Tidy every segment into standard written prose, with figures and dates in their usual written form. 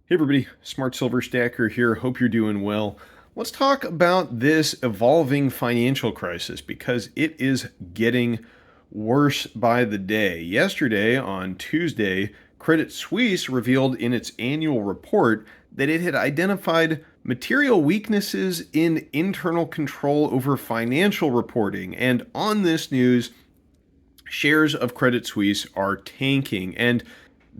Hey everybody, Smart Silver Stacker here. Hope you're doing well. Let's talk about this evolving financial crisis because it is getting worse by the day. Yesterday, on Tuesday, Credit Suisse revealed in its annual report that it had identified material weaknesses in internal control over financial reporting. And on this news, shares of Credit Suisse are tanking. And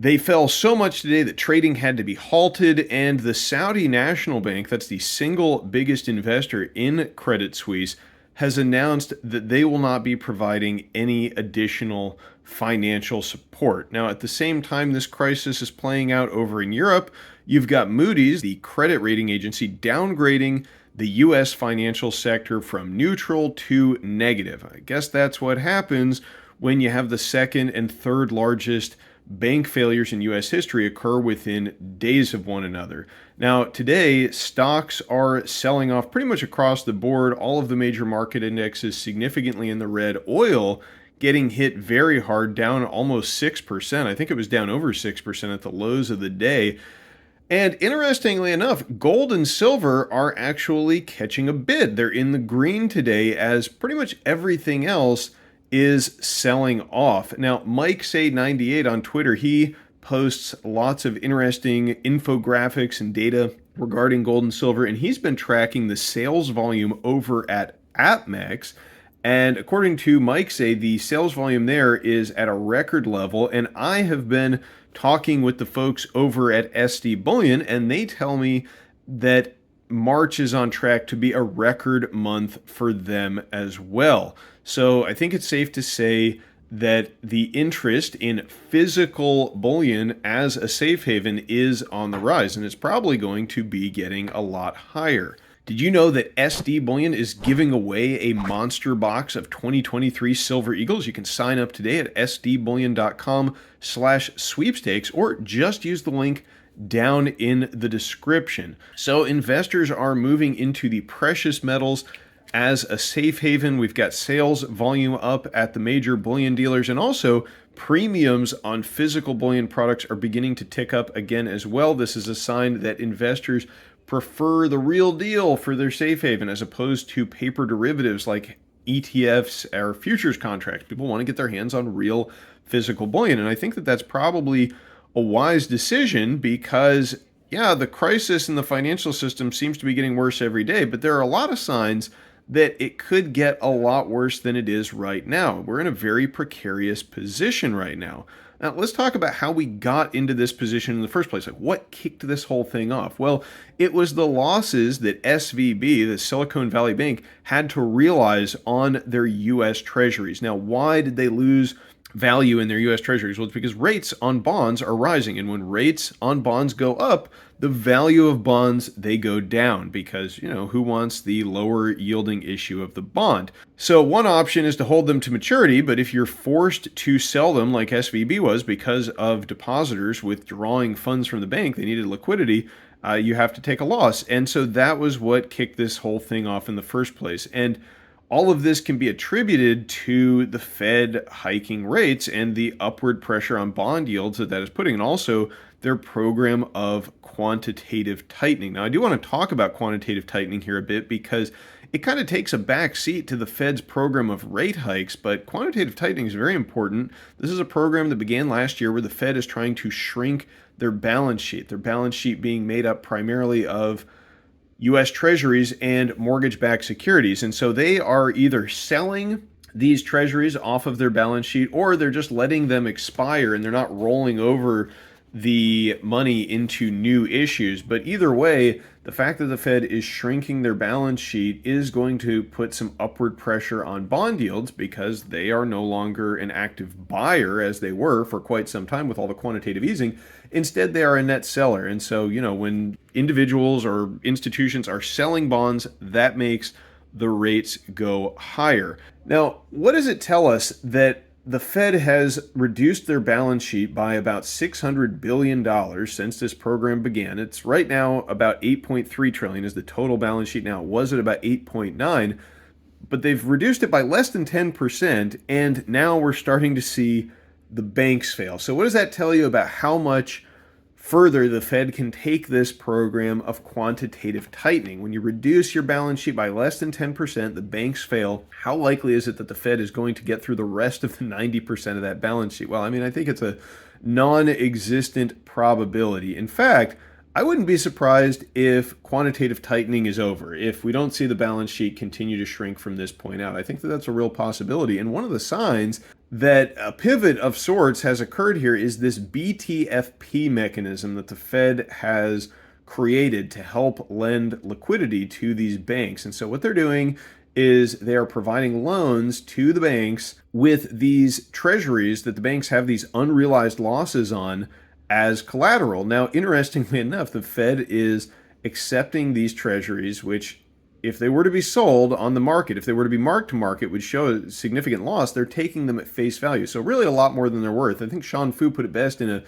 they fell so much today that trading had to be halted, and the Saudi National Bank, that's the single biggest investor in Credit Suisse, has announced that they will not be providing any additional financial support. Now, at the same time this crisis is playing out over in Europe, you've got Moody's, the credit rating agency, downgrading the US financial sector from neutral to negative. I guess that's what happens when you have the second and third largest bank failures in U.S. history occur within days of one another. Now, today, stocks are selling off pretty much across the board. All of the major market indexes significantly in the red. Oil getting hit very hard, down almost 6%. I think it was down over 6% at the lows of the day. And interestingly enough, gold and silver are actually catching a bid. They're in the green today as pretty much everything else is selling off. Now, Mike Say 98 on Twitter, he posts lots of interesting infographics and data regarding gold and silver, and he's been tracking the sales volume over at AppMex. And according to Mike Say, the sales volume there is at a record level. And I have been talking with the folks over at SD Bullion, and they tell me that March is on track to be a record month for them as well. So I think it's safe to say that the interest in physical bullion as a safe haven is on the rise, and it's probably going to be getting a lot higher. Did you know that SD Bullion is giving away a monster box of 2023 Silver Eagles? You can sign up today at sdbullion.com/sweepstakes or just use the link down in the description. So investors are moving into the precious metals as a safe haven. We've got sales volume up at the major bullion dealers, and also premiums on physical bullion products are beginning to tick up again as well. This is a sign that investors prefer the real deal for their safe haven as opposed to paper derivatives like ETFs or futures contracts. People want to get their hands on real physical bullion, and I think that that's probably a wise decision because, yeah, the crisis in the financial system seems to be getting worse every day, but there are a lot of signs that it could get a lot worse than it is right now. We're in a very precarious position right now. Now, let's talk about how we got into this position in the first place. Like, what kicked this whole thing off? Well, it was the losses that SVB, the Silicon Valley Bank, had to realize on their U.S. treasuries. Now, why did they lose value in their U.S. treasuries? Well, it's because rates on bonds are rising. And when rates on bonds go up, the value of bonds, they go down because, who wants the lower yielding issue of the bond? So one option is to hold them to maturity, but if you're forced to sell them like SVB was because of depositors withdrawing funds from the bank, they needed liquidity, you have to take a loss. And so that was what kicked this whole thing off in the first place. And all of this can be attributed to the Fed hiking rates and the upward pressure on bond yields that is putting, and also their program of quantitative tightening. Now, I do want to talk about quantitative tightening here a bit because it kind of takes a back seat to the Fed's program of rate hikes, but quantitative tightening is very important. This is a program that began last year where the Fed is trying to shrink their balance sheet being made up primarily of U.S. treasuries and mortgage-backed securities. And so they are either selling these treasuries off of their balance sheet or they're just letting them expire and they're not rolling over the money into new issues. But either way, the fact that the Fed is shrinking their balance sheet is going to put some upward pressure on bond yields because they are no longer an active buyer as they were for quite some time with all the quantitative easing. Instead, they are a net seller. And so, when individuals or institutions are selling bonds, that makes the rates go higher. Now, what does it tell us that the Fed has reduced their balance sheet by about $600 billion since this program began? It's right now about $8.3 trillion is the total balance sheet now. It was at about 8.9, but they've reduced it by less than 10%, and now we're starting to see the banks fail. So what does that tell you about how much Further, the Fed can take this program of quantitative tightening. When you reduce your balance sheet by less than 10%, the banks fail. How likely is it that the Fed is going to get through the rest of the 90% of that balance sheet? Well, I mean, I think it's a non existent probability. In fact, I wouldn't be surprised if quantitative tightening is over, if we don't see the balance sheet continue to shrink from this point out. I think that that's a real possibility. And one of the signs that a pivot of sorts has occurred here is this BTFP mechanism that the Fed has created to help lend liquidity to these banks. And so what they're doing is they are providing loans to the banks with these treasuries that the banks have these unrealized losses on as collateral. Now, interestingly enough, the Fed is accepting these treasuries, which, if they were to be sold on the market, if they were to be marked to market, would show a significant loss. They're taking them at face value. So really a lot more than they're worth. I think Sean Fu put it best in a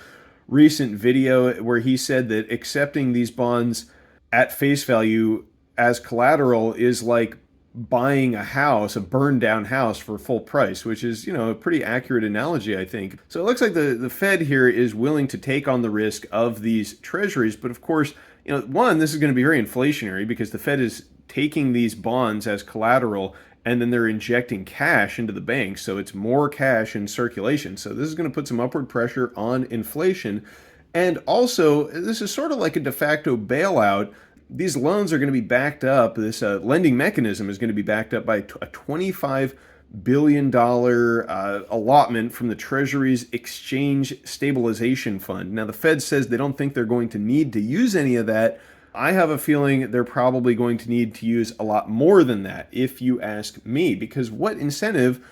recent video where he said that accepting these bonds at face value as collateral is like buying a house, a burned down house, for full price, which is, a pretty accurate analogy, I think. So it looks like the Fed here is willing to take on the risk of these treasuries. But of course, one, this is going to be very inflationary because the Fed is taking these bonds as collateral and then they're injecting cash into the banks. So it's more cash in circulation. So this is going to put some upward pressure on inflation. And also, this is sort of like a de facto bailout. These loans are going to be backed up. This lending mechanism is going to be backed up by a $25 billion allotment from the Treasury's Exchange Stabilization Fund. Now, the Fed says they don't think they're going to need to use any of that. I have a feeling they're probably going to need to use a lot more than that, if you ask me, because what incentive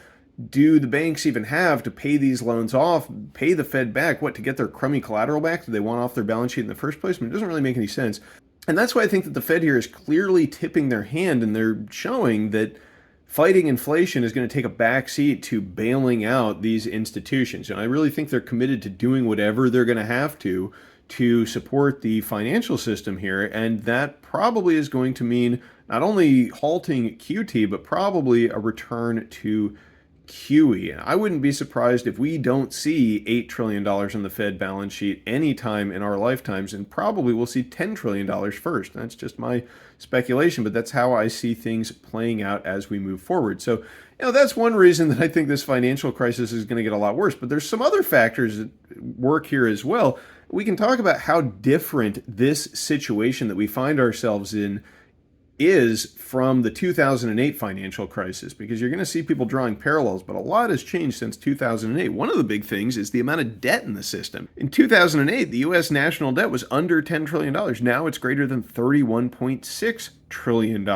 do the banks even have to pay these loans off, pay the Fed back, to get their crummy collateral back that they want off their balance sheet in the first place? I mean, it doesn't really make any sense. And that's why I think that the Fed here is clearly tipping their hand, and they're showing that fighting inflation is going to take a backseat to bailing out these institutions. And I really think they're committed to doing whatever they're going to have to support the financial system here. And that probably is going to mean not only halting QT, but probably a return to QE. And I wouldn't be surprised if we don't see $8 trillion on the Fed balance sheet anytime in our lifetimes, and probably we'll see $10 trillion first. That's just my speculation, but that's how I see things playing out as we move forward. So, that's one reason that I think this financial crisis is going to get a lot worse. But there's some other factors that work here as well. We can talk about how different this situation that we find ourselves in is from the 2008 financial crisis, because you're going to see people drawing parallels, but a lot has changed since 2008. One of the big things is the amount of debt in the system. In 2008, the U.S. national debt was under $10 trillion. Now it's greater than $31.6 trillion.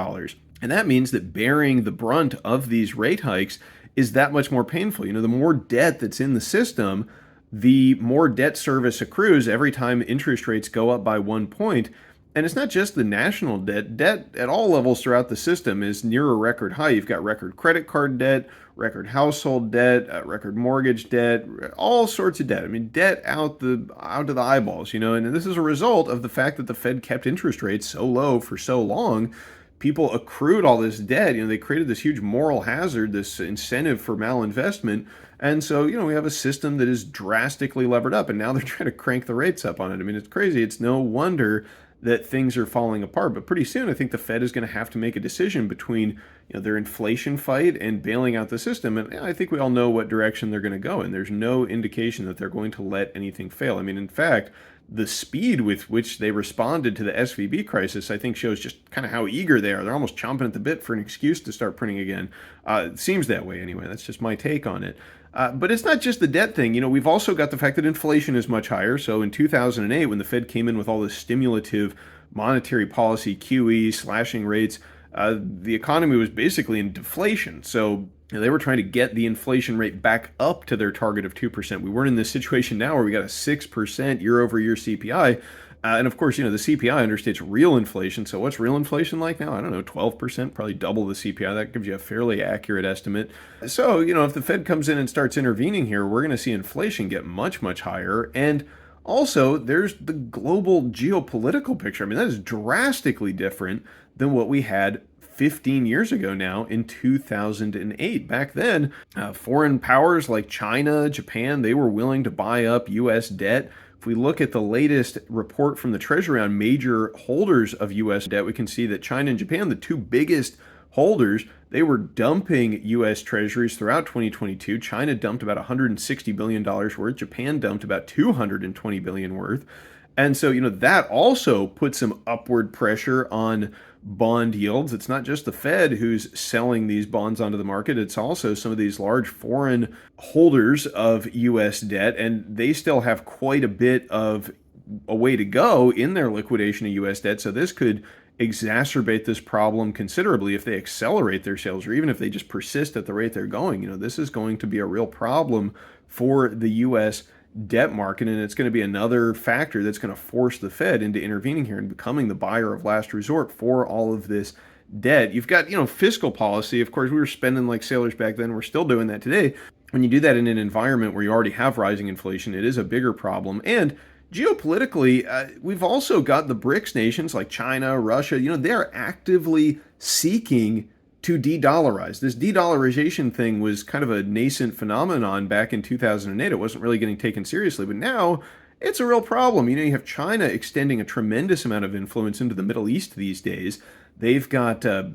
And that means that bearing the brunt of these rate hikes is that much more painful. The more debt that's in the system, the more debt service accrues every time interest rates go up by 1 point. And it's not just the national debt. Debt at all levels throughout the system is near a record high. You've got record credit card debt, record household debt, record mortgage debt, all sorts of debt. I mean, debt out to the eyeballs, and this is a result of the fact that the Fed kept interest rates so low for so long. People accrued all this debt. They created this huge moral hazard, this incentive for malinvestment. And so, we have a system that is drastically levered up, and now they're trying to crank the rates up on it. I mean, it's crazy. It's no wonder that things are falling apart. But pretty soon, I think the Fed is going to have to make a decision between their inflation fight and bailing out the system. And I think we all know what direction they're going to go in. There's no indication that they're going to let anything fail. I mean, in fact, the speed with which they responded to the SVB crisis, I think, shows just kind of how eager they are. They're almost chomping at the bit for an excuse to start printing again. It seems that way anyway. That's just my take on it. But it's not just the debt thing. We've also got the fact that inflation is much higher. So in 2008, when the Fed came in with all this stimulative monetary policy, QE, slashing rates, the economy was basically in deflation. So they were trying to get the inflation rate back up to their target of 2%. We weren't in this situation now where we got a 6% year-over-year CPI. And of course, the CPI understates real inflation. So what's real inflation like now? I don't know, 12%, probably double the CPI. That gives you a fairly accurate estimate. So, if the Fed comes in and starts intervening here, we're going to see inflation get much, much higher. And also, there's the global geopolitical picture. I mean, that is drastically different than what we had 15 years ago now in 2008. Back then, foreign powers like China, Japan, they were willing to buy up U.S. debt If we look at the latest report from the Treasury on major holders of U.S. debt, we can see that China and Japan, the two biggest holders, they were dumping U.S. treasuries throughout 2022. China dumped about $160 billion worth. Japan dumped about $220 billion worth. And so, that also put some upward pressure on bond yields. It's not just the Fed who's selling these bonds onto the market. It's also some of these large foreign holders of U.S. debt, and they still have quite a bit of a way to go in their liquidation of U.S. debt. So this could exacerbate this problem considerably if they accelerate their sales, or even if they just persist at the rate they're going. This is going to be a real problem for the U.S. debt market, and it's going to be another factor that's going to force the Fed into intervening here and becoming the buyer of last resort for all of this debt. You've got, fiscal policy. Of course, we were spending like sailors back then. We're still doing that today. When you do that in an environment where you already have rising inflation, it is a bigger problem. And geopolitically, we've also got the BRICS nations like China, Russia. They're actively seeking to de-dollarize. This de-dollarization thing was kind of a nascent phenomenon back in 2008. It wasn't really getting taken seriously, but now it's a real problem. You have China extending a tremendous amount of influence into the Middle East these days. They've got the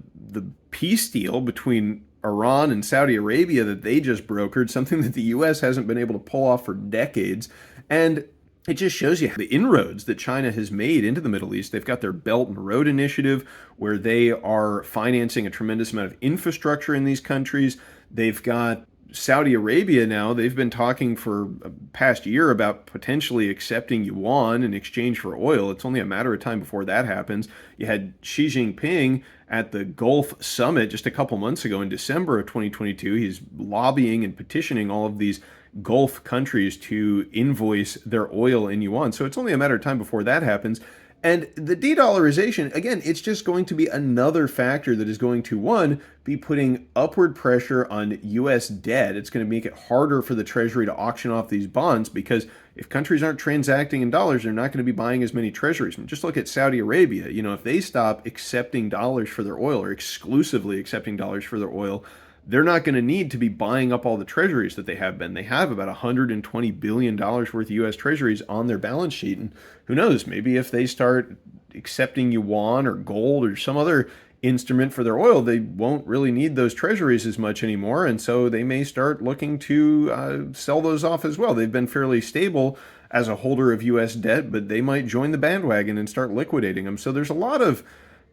peace deal between Iran and Saudi Arabia that they just brokered, something that the U.S. hasn't been able to pull off for decades. And it just shows you the inroads that China has made into the Middle East. They've got their Belt and Road Initiative, where they are financing a tremendous amount of infrastructure in these countries. They've got Saudi Arabia now. They've been talking for a past year about potentially accepting yuan in exchange for oil. It's only a matter of time before that happens. You had Xi Jinping at the Gulf Summit just a couple months ago in December of 2022. He's lobbying and petitioning all of these Gulf countries to invoice their oil in yuan. So it's only a matter of time before that happens. And the de-dollarization, again, it's just going to be another factor that is going to, one, be putting upward pressure on U.S. debt. It's going to make it harder for the Treasury to auction off these bonds, because if countries aren't transacting in dollars, they're not going to be buying as many treasuries. Just look at Saudi Arabia. If they stop accepting dollars for their oil, or exclusively accepting dollars for their oil, they're not going to need to be buying up all the treasuries that they have been. They have about $120 billion worth of U.S. treasuries on their balance sheet. And who knows, maybe if they start accepting yuan or gold or some other instrument for their oil, they won't really need those treasuries as much anymore. And so they may start looking to sell those off as well. They've been fairly stable as a holder of U.S. debt, but they might join the bandwagon and start liquidating them. So there's a lot of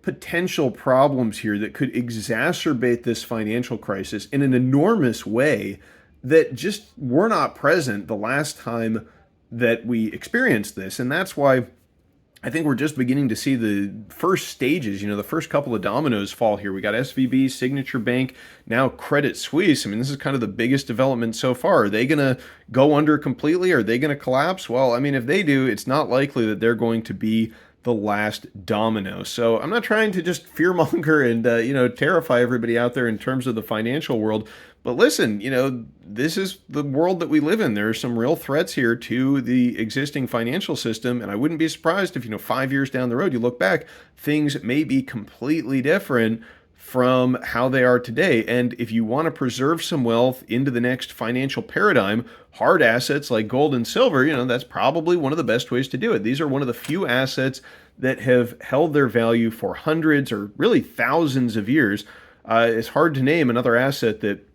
potential problems here that could exacerbate this financial crisis in an enormous way that just were not present the last time that we experienced this. And that's why I think we're just beginning to see the first stages, the first couple of dominoes fall here. We got SVB, Signature Bank, now Credit Suisse. This is kind of the biggest development so far. Are they going to go under completely? Are they going to collapse? Well, if they do, it's not likely that they're going to be the last domino. So I'm not trying to just fearmonger and, terrify everybody out there in terms of the financial world. But listen, this is the world that we live in. There are some real threats here to the existing financial system. And I wouldn't be surprised if, 5 years down the road, you look back, things may be completely different from how they are today. And if you want to preserve some wealth into the next financial paradigm, hard assets like gold and silver, that's probably one of the best ways to do it. These are one of the few assets that have held their value for hundreds or really thousands of years. It's hard to name another asset that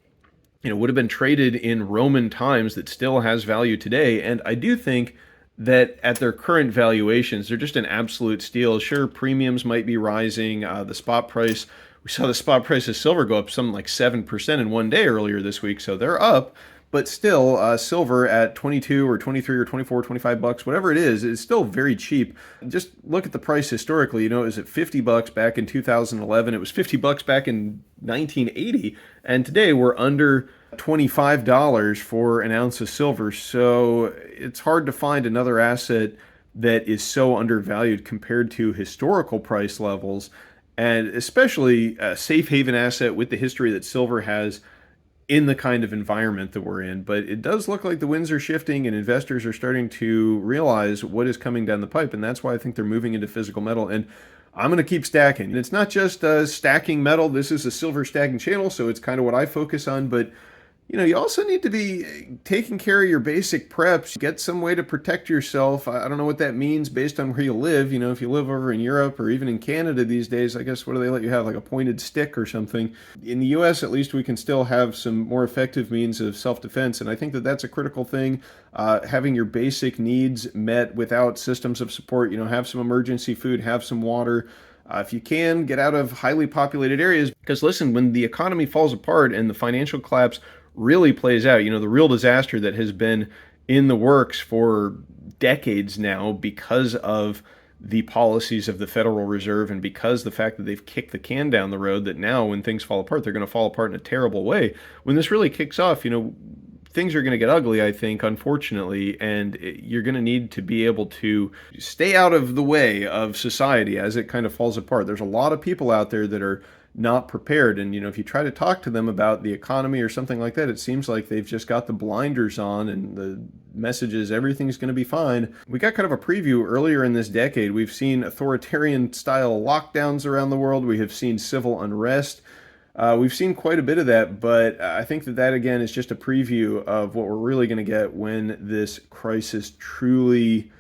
would have been traded in Roman times that still has value today. And I do think that at their current valuations, they're just an absolute steal. Sure, premiums might be rising. The spot price, we saw the spot price of silver go up something like 7% in one day earlier this week. So they're up, but still silver at 22 or 23 or 24, 25 bucks, whatever it is still very cheap. Just look at the price historically. It was at 50 bucks back in 2011. It was 50 bucks back in 1980. And today we're under $25 for an ounce of silver. So it's hard to find another asset that is so undervalued compared to historical price levels, and especially a safe haven asset with the history that silver has in the kind of environment that we're in. But it does look like the winds are shifting and investors are starting to realize what is coming down the pipe. And that's why I think they're moving into physical metal. And I'm going to keep stacking. And it's not just stacking metal. This is a silver stacking channel, so it's kind of what I focus on. But You also need to be taking care of your basic preps. Get some way to protect yourself. I don't know what that means based on where you live. If you live over in Europe or even in Canada these days, I guess what do they let you have, like a pointed stick or something? In the US, at least, we can still have some more effective means of self-defense, and I think that that's a critical thing. Having your basic needs met without systems of support. Have some emergency food, have some water. If you can, get out of highly populated areas. Because listen, when the economy falls apart and the financial collapse really plays out, the real disaster that has been in the works for decades now because of the policies of the Federal Reserve and because the fact that they've kicked the can down the road, that now when things fall apart, they're going to fall apart in a terrible way. When this really kicks off, things are going to get ugly, I think, unfortunately, and you're going to need to be able to stay out of the way of society as it kind of falls apart. There's a lot of people out there that are not prepared, and if you try to talk to them about the economy or something like that, it seems like they've just got the blinders on, and the message is everything's going to be fine. We got kind of a preview earlier in this decade. We've seen authoritarian style lockdowns around the world. We have seen civil unrest. We've seen quite a bit of that, but I think that again is just a preview of what we're really going to get when this crisis truly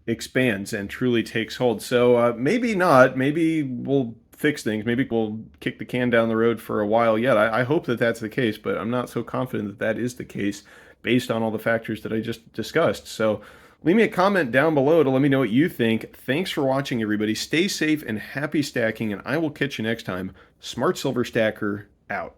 expands and truly takes hold. So maybe not. Maybe we'll fix things. Maybe we'll kick the can down the road for a while yet. I hope that that's the case, but I'm not so confident that that is the case based on all the factors that I just discussed. So leave me a comment down below to let me know what you think. Thanks for watching, everybody. Stay safe and happy stacking, and I will catch you next time. Smart Silver Stacker out.